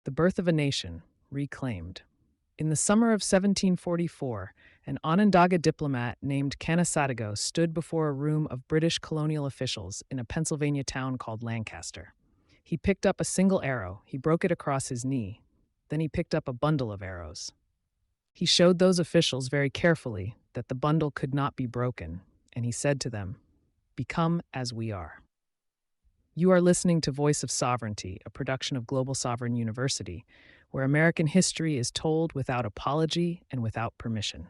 The Birth of a Nation, Reclaimed. In the summer of 1744, an Onondaga diplomat named Canassatego stood before a room of British colonial officials in a Pennsylvania town called Lancaster. He picked up a single arrow, he broke it across his knee. Then he picked up a bundle of arrows. He showed those officials very carefully that the bundle could not be broken, and he said to them, "Become as we are." You are listening to Voice of Sovereignty, a production of Global Sovereign University, where American history is told without apology and without permission.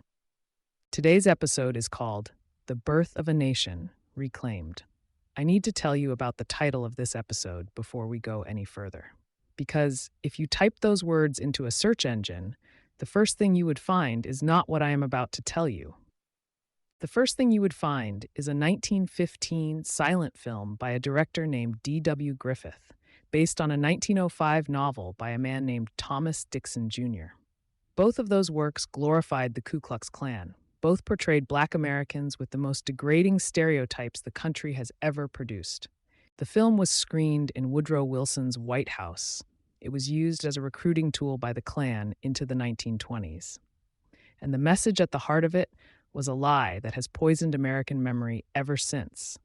Today's episode is called The Birth of a Nation, Reclaimed. I need to tell you about the title of this episode before we go any further. Because if you type those words into a search engine, the first thing you would find is not what I am about to tell you. The first thing you would find is a 1915 silent film by a director named D.W. Griffith, based on a 1905 novel by a man named Thomas Dixon Jr. Both of those works glorified the Ku Klux Klan. Both portrayed Black Americans with the most degrading stereotypes the country has ever produced. The film was screened in Woodrow Wilson's White House. It was used as a recruiting tool by the Klan into the 1920s. And the message at the heart of it was a lie that has poisoned American memory ever since,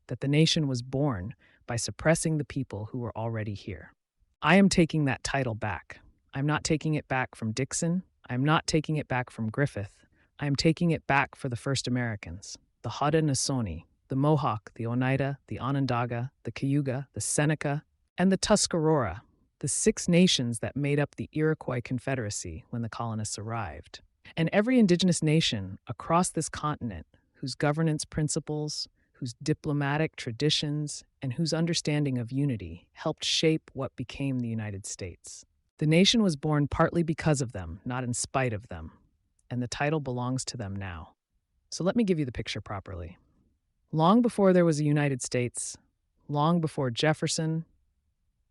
that the nation was born by suppressing the people who were already here. I am taking that title back. I'm not taking it back from Dixon. I'm not taking it back from Griffith. I am taking it back for the first Americans, the Haudenosaunee, the Mohawk, the Oneida, the Onondaga, the Cayuga, the Seneca, and the Tuscarora, the 6 nations that made up the Iroquois Confederacy when the colonists arrived. And every indigenous nation across this continent whose governance principles, whose diplomatic traditions, and whose understanding of unity helped shape what became the United States. The nation was born partly because of them, not in spite of them, and the title belongs to them now. So let me give you the picture properly. Long before there was a United States, long before Jefferson,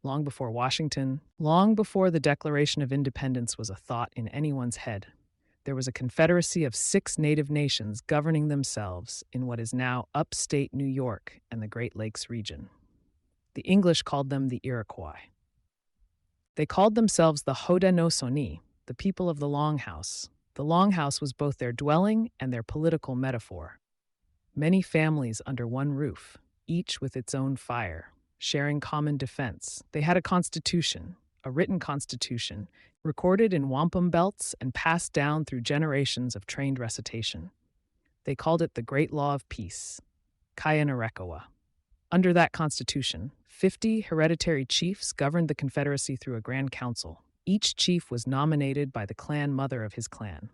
long before Washington, long before the Declaration of Independence was a thought in anyone's head, there was a confederacy of 6 native nations governing themselves in what is now upstate New York and the Great Lakes region. The English called them the Iroquois. They called themselves the Haudenosaunee, the people of the Longhouse. The Longhouse was both their dwelling and their political metaphor. Many families under one roof, each with its own fire, sharing common defense. They had a constitution, a written constitution, recorded in wampum belts and passed down through generations of trained recitation. They called it the Great Law of Peace, Cayuga. Under that constitution, 50 hereditary chiefs governed the Confederacy through a Grand Council. Each chief was nominated by the clan mother of his clan.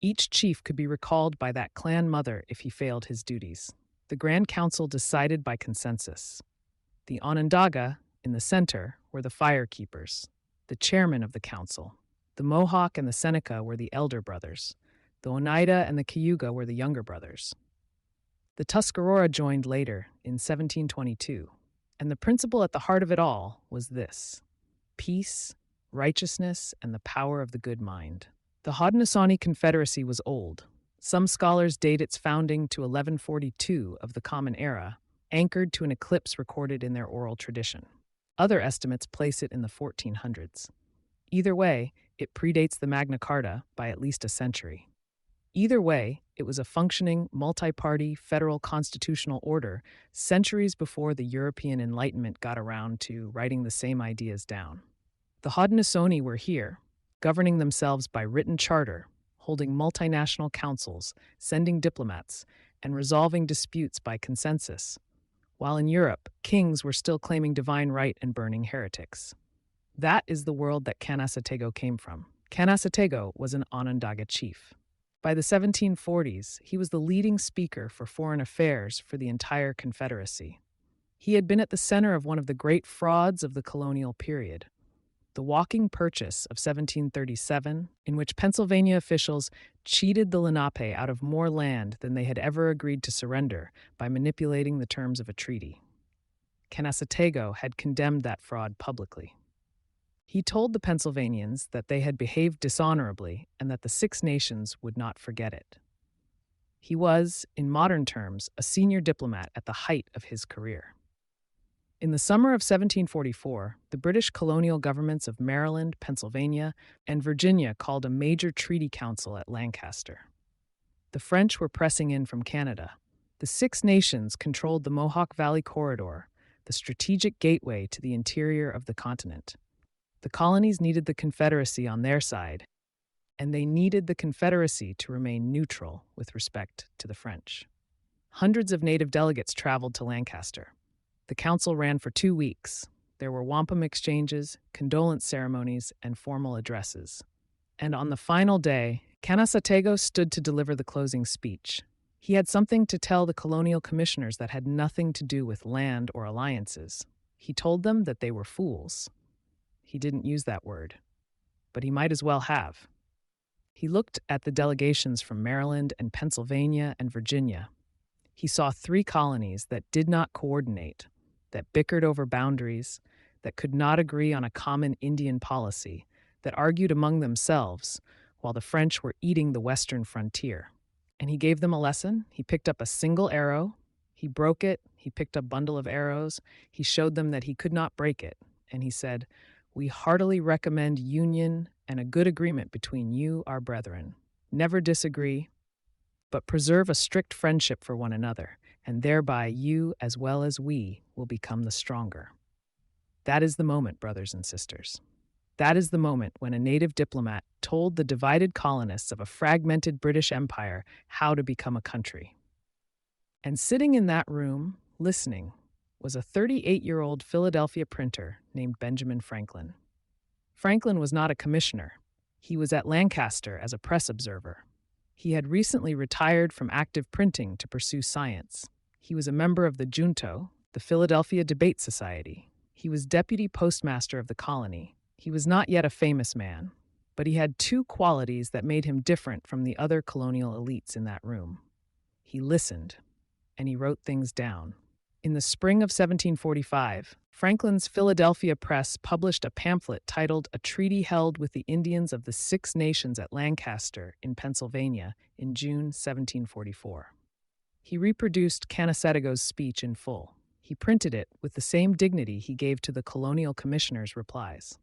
Each chief could be recalled by that clan mother if he failed his duties. The Grand Council decided by consensus. The Onondaga, in the center, were the fire keepers, the chairman of the council. The Mohawk and the Seneca were the elder brothers. The Oneida and the Cayuga were the younger brothers. The Tuscarora joined later, in 1722, and the principle at the heart of it all was this: peace, righteousness, and the power of the good mind. The Haudenosaunee Confederacy was old. Some scholars date its founding to 1142 of the Common Era, anchored to an eclipse recorded in their oral tradition. Other estimates place it in the 1400s. Either way, it predates the Magna Carta by at least a century. Either way, it was a functioning, multi-party, federal constitutional order centuries before the European Enlightenment got around to writing the same ideas down. The Haudenosaunee were here, governing themselves by written charter, holding multinational councils, sending diplomats, and resolving disputes by consensus, while in Europe, kings were still claiming divine right and burning heretics. That is the world that Canassatego came from. Canassatego was an Onondaga chief. By the 1740s, he was the leading speaker for foreign affairs for the entire Confederacy. He had been at the center of one of the great frauds of the colonial period, the Walking Purchase of 1737, in which Pennsylvania officials cheated the Lenape out of more land than they had ever agreed to surrender by manipulating the terms of a treaty. Canassatego had condemned that fraud publicly. He told the Pennsylvanians that they had behaved dishonorably and that the 6 nations would not forget it. He was, in modern terms, a senior diplomat at the height of his career. In the summer of 1744, the British colonial governments of Maryland, Pennsylvania, and Virginia called a major treaty council at Lancaster. The French were pressing in from Canada. The Six Nations controlled the Mohawk Valley Corridor, the strategic gateway to the interior of the continent. The colonies needed the Confederacy on their side, and they needed the Confederacy to remain neutral with respect to the French. Hundreds of native delegates traveled to Lancaster. The council ran for 2 weeks. There were wampum exchanges, condolence ceremonies, and formal addresses. And on the final day, Canassatego stood to deliver the closing speech. He had something to tell the colonial commissioners that had nothing to do with land or alliances. He told them that they were fools. He didn't use that word, but he might as well have. He looked at the delegations from Maryland and Pennsylvania and Virginia. He saw 3 colonies that did not coordinate, that bickered over boundaries, that could not agree on a common Indian policy, that argued among themselves while the French were eating the western frontier. And he gave them a lesson. He picked up a single arrow. He broke it. He picked a bundle of arrows. He showed them that he could not break it. And he said, "We heartily recommend union and a good agreement between you, our brethren. Never disagree, but preserve a strict friendship for one another, and thereby you, as well as we, will become the stronger." That is the moment, brothers and sisters. That is the moment when a native diplomat told the divided colonists of a fragmented British Empire how to become a country. And sitting in that room, listening, was a 38-year-old Philadelphia printer named Benjamin Franklin. Franklin was not a commissioner. He was at Lancaster as a press observer. He had recently retired from active printing to pursue science. He was a member of the Junto, the Philadelphia Debate Society. He was deputy postmaster of the colony. He was not yet a famous man, but he had 2 qualities that made him different from the other colonial elites in that room. He listened, and he wrote things down. In the spring of 1745, Franklin's Philadelphia Press published a pamphlet titled "A Treaty Held with the Indians of the Six Nations at Lancaster in Pennsylvania in June 1744. He reproduced Canassatego's speech in full. He printed it with the same dignity he gave to the colonial commissioners' replies.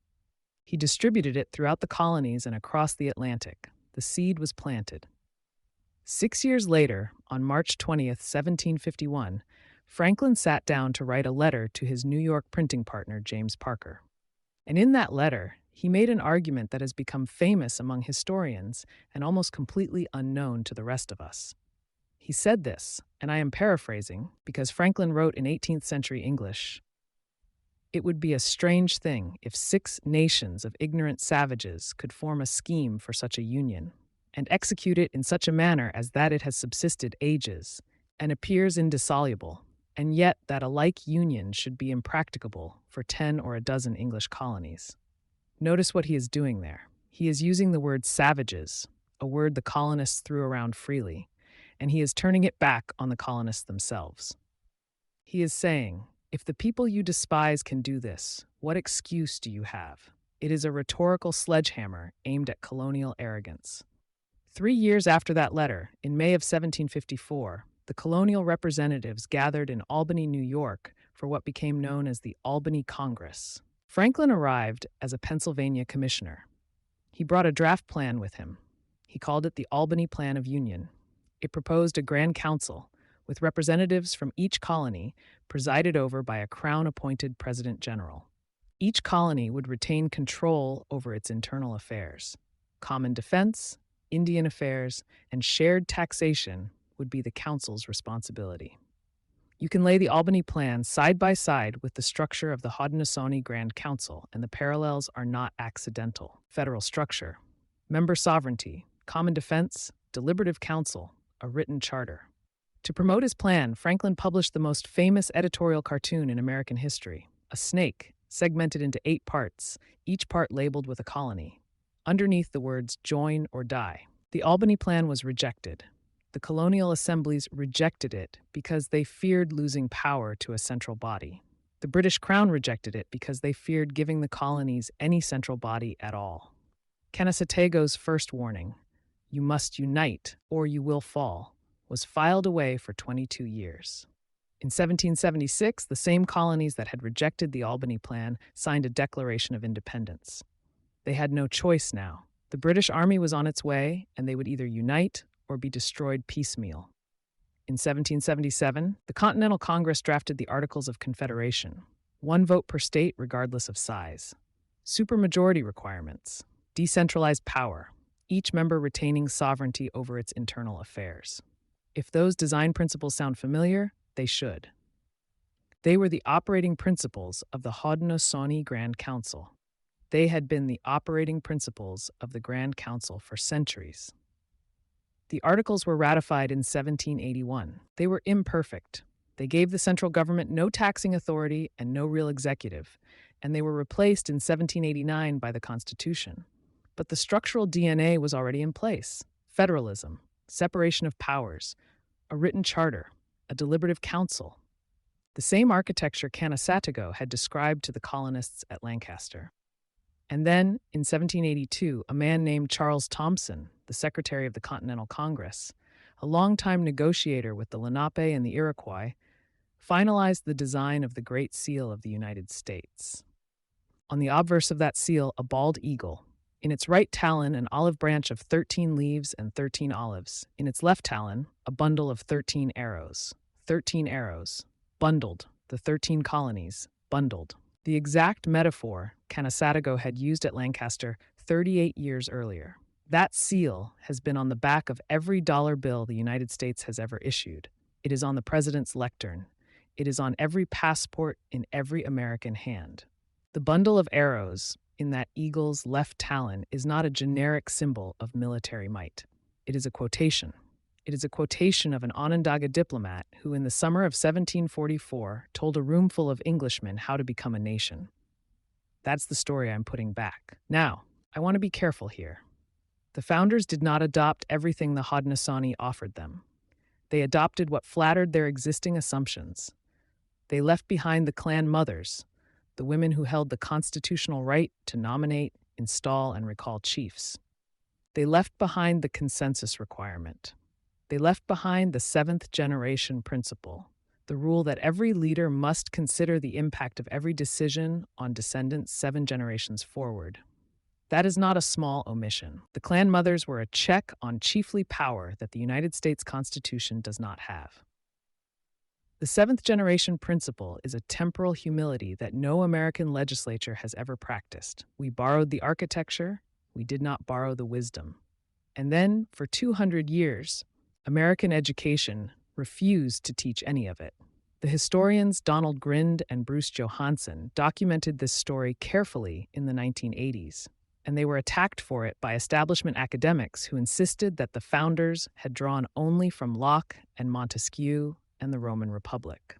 He distributed it throughout the colonies and across the Atlantic. The seed was planted. 6 years later, on March 20th, 1751, Franklin sat down to write a letter to his New York printing partner, James Parker. And in that letter, he made an argument that has become famous among historians and almost completely unknown to the rest of us. He said this, and I am paraphrasing because Franklin wrote in 18th century English, "It would be a strange thing if 6 nations of ignorant savages could form a scheme for such a union, and execute it in such a manner as that it has subsisted ages, and appears indissoluble, and yet that a like union should be impracticable for 10 or a dozen English colonies." Notice what he is doing there. He is using the word savages, a word the colonists threw around freely, and he is turning it back on the colonists themselves. He is saying, if the people you despise can do this, what excuse do you have? It is a rhetorical sledgehammer aimed at colonial arrogance. 3 years after that letter, in May of 1754, the colonial representatives gathered in Albany, New York, for what became known as the Albany Congress. Franklin arrived as a Pennsylvania commissioner. He brought a draft plan with him. He called it the Albany Plan of Union. It proposed a grand council with representatives from each colony presided over by a crown-appointed president general. Each colony would retain control over its internal affairs. Common defense, Indian affairs, and shared taxation would be the council's responsibility. You can lay the Albany Plan side by side with the structure of the Haudenosaunee Grand Council, and the parallels are not accidental. Federal structure, member sovereignty, common defense, deliberative council, a written charter. To promote his plan, Franklin published the most famous editorial cartoon in American history, a snake segmented into 8 parts, each part labeled with a colony. Underneath the words "join or die." The Albany Plan was rejected. The colonial assemblies rejected it because they feared losing power to a central body. The British Crown rejected it because they feared giving the colonies any central body at all. Canassatego's first warning, "You must unite or you will fall," was filed away for 22 years. In 1776, the same colonies that had rejected the Albany Plan signed a Declaration of Independence. They had no choice now. The British Army was on its way, and they would either unite or be destroyed piecemeal. In 1777, the Continental Congress drafted the Articles of Confederation, one vote per state regardless of size, supermajority requirements, decentralized power, each member retaining sovereignty over its internal affairs. If those design principles sound familiar, they should. They were the operating principles of the Haudenosaunee Grand Council. They had been the operating principles of the Grand Council for centuries. The articles were ratified in 1781. They were imperfect. They gave the central government no taxing authority and no real executive, and they were replaced in 1789 by the Constitution. But the structural DNA was already in place: federalism, separation of powers, a written charter, a deliberative council. The same architecture Canassatego had described to the colonists at Lancaster. And then, in 1782, a man named Charles Thomson, the Secretary of the Continental Congress, a longtime negotiator with the Lenape and the Iroquois, finalized the design of the Great Seal of the United States. On the obverse of that seal, a bald eagle. In its right talon, an olive branch of 13 leaves and 13 olives. In its left talon, a bundle of 13 arrows. 13 arrows. Bundled. The 13 colonies. Bundled. The exact metaphor Canassatego had used at Lancaster 38 years earlier. That seal has been on the back of every dollar bill the United States has ever issued. It is on the president's lectern. It is on every passport in every American hand. The bundle of arrows in that eagle's left talon is not a generic symbol of military might. It is a quotation. It is a quotation of an Onondaga diplomat who, in the summer of 1744, told a roomful of Englishmen how to become a nation. That's the story I'm putting back. Now, I want to be careful here. The founders did not adopt everything the Haudenosaunee offered them. They adopted what flattered their existing assumptions. They left behind the clan mothers, the women who held the constitutional right to nominate, install, and recall chiefs. They left behind the consensus requirement. They left behind the seventh generation principle, the rule that every leader must consider the impact of every decision on descendants 7 generations forward. That is not a small omission. The clan mothers were a check on chiefly power that the United States Constitution does not have. The seventh generation principle is a temporal humility that no American legislature has ever practiced. We borrowed the architecture, we did not borrow the wisdom. And then, for 200 years, American education refused to teach any of it. The historians Donald Grind and Bruce Johansen documented this story carefully in the 1980s, and they were attacked for it by establishment academics who insisted that the founders had drawn only from Locke and Montesquieu and the Roman Republic.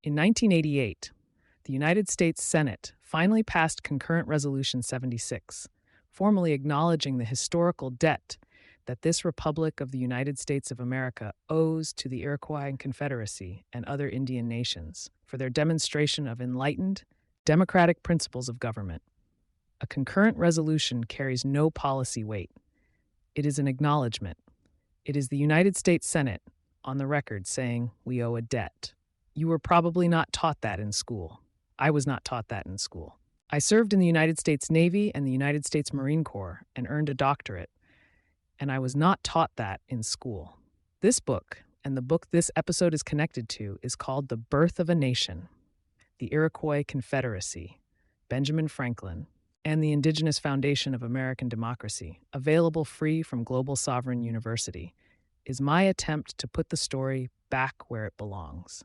In 1988, the United States Senate finally passed Concurrent Resolution 76, formally acknowledging the historical debt that this Republic of the United States of America owes to the Iroquois Confederacy and other Indian nations for their demonstration of enlightened, democratic principles of government. A concurrent resolution carries no policy weight. It is an acknowledgement. It is the United States Senate, on the record, saying we owe a debt. You were probably not taught that in school. I was not taught that in school. I served in the United States Navy and the United States Marine Corps and earned a doctorate, and I was not taught that in school. This book, and the book this episode is connected to, is called The Birth of a Nation, the Iroquois Confederacy, Benjamin Franklin, and the Indigenous Foundation of American Democracy, available free from Global Sovereign University, is my attempt to put the story back where it belongs.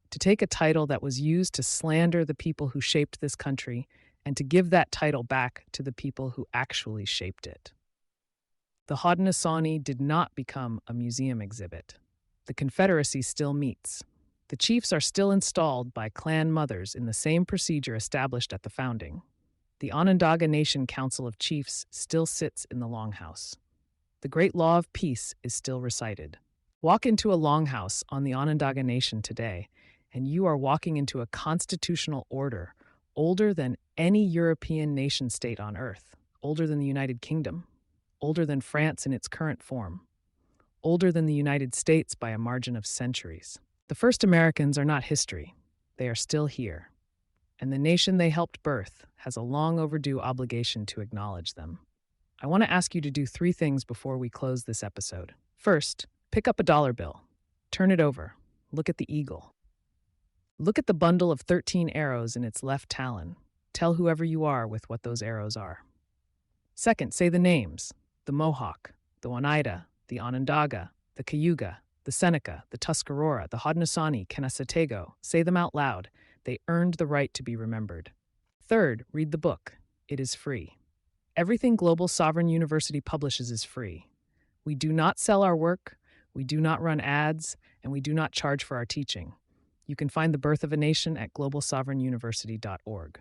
To take a title that was used to slander the people who shaped this country and to give that title back to the people who actually shaped it. The Haudenosaunee did not become a museum exhibit. The Confederacy still meets. The chiefs are still installed by clan mothers in the same procedure established at the founding. The Onondaga Nation Council of Chiefs still sits in the Longhouse. The Great Law of Peace is still recited. Walk into a Longhouse on the Onondaga Nation today, and you are walking into a constitutional order older than any European nation-state on earth, older than the United Kingdom, older than France in its current form, older than the United States by a margin of centuries. The first Americans are not history. They are still here. And the nation they helped birth has a long overdue obligation to acknowledge them. I want to ask you to do 3 things before we close this episode. First, pick up a dollar bill. Turn it over. Look at the eagle. Look at the bundle of 13 arrows in its left talon. Tell whoever you are with what those arrows are. Second, say the names: the Mohawk, the Oneida, the Onondaga, the Cayuga, the Seneca, the Tuscarora, the Haudenosaunee, Canassatego. Say them out loud. They earned the right to be remembered. Third, read the book. It is free. Everything Global Sovereign University publishes is free. We do not sell our work, we do not run ads, and we do not charge for our teaching. You can find The Birth of a Nation at globalsovereignuniversity.org.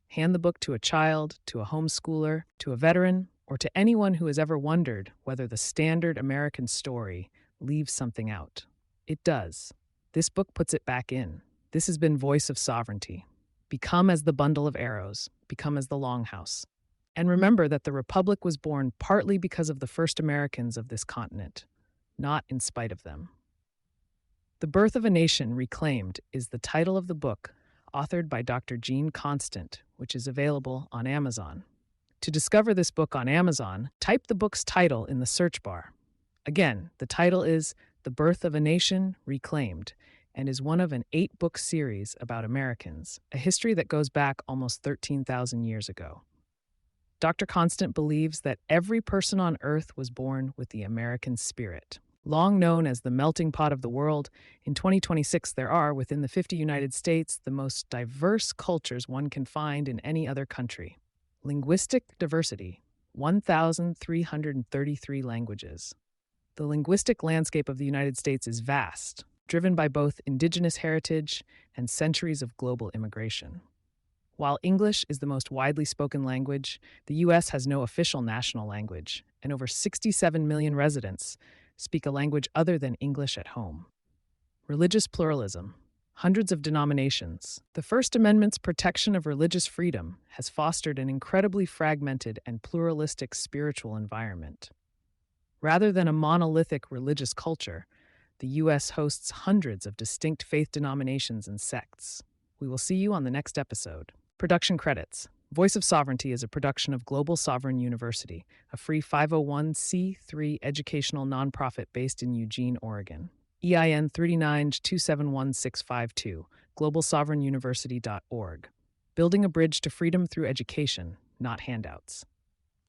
Hand the book to a child, to a homeschooler, to a veteran, or to anyone who has ever wondered whether the standard American story leaves something out. It does. This book puts it back in. This has been Voice of Sovereignty. Become as the bundle of arrows. Become as the Longhouse. And remember that the Republic was born partly because of the first Americans of this continent, not in spite of them. The Birth of a Nation Reclaimed is the title of the book, authored by Dr. Gene Constant, which is available on Amazon. To discover this book on Amazon, type the book's title in the search bar. Again, the title is The Birth of a Nation Reclaimed, and is one of an 8-book series about Americans, a history that goes back almost 13,000 years ago. Dr. Constant believes that every person on Earth was born with the American spirit. Long known as the melting pot of the world, in 2026 there are, within the 50 United States, the most diverse cultures one can find in any other country. Linguistic diversity, 1,333 languages. The linguistic landscape of the United States is vast, driven by both indigenous heritage and centuries of global immigration. While English is the most widely spoken language, the U.S. has no official national language, and over 67 million residents speak a language other than English at home. Religious pluralism, hundreds of denominations. The First Amendment's protection of religious freedom has fostered an incredibly fragmented and pluralistic spiritual environment. Rather than a monolithic religious culture, the U.S. hosts hundreds of distinct faith denominations and sects. We will see you on the next episode. Production credits. Voice of Sovereignty is a production of Global Sovereign University, a free 501c3 educational nonprofit based in Eugene, Oregon. EIN 392711652, globalsovereignuniversity.org. Building a bridge to freedom through education, not handouts.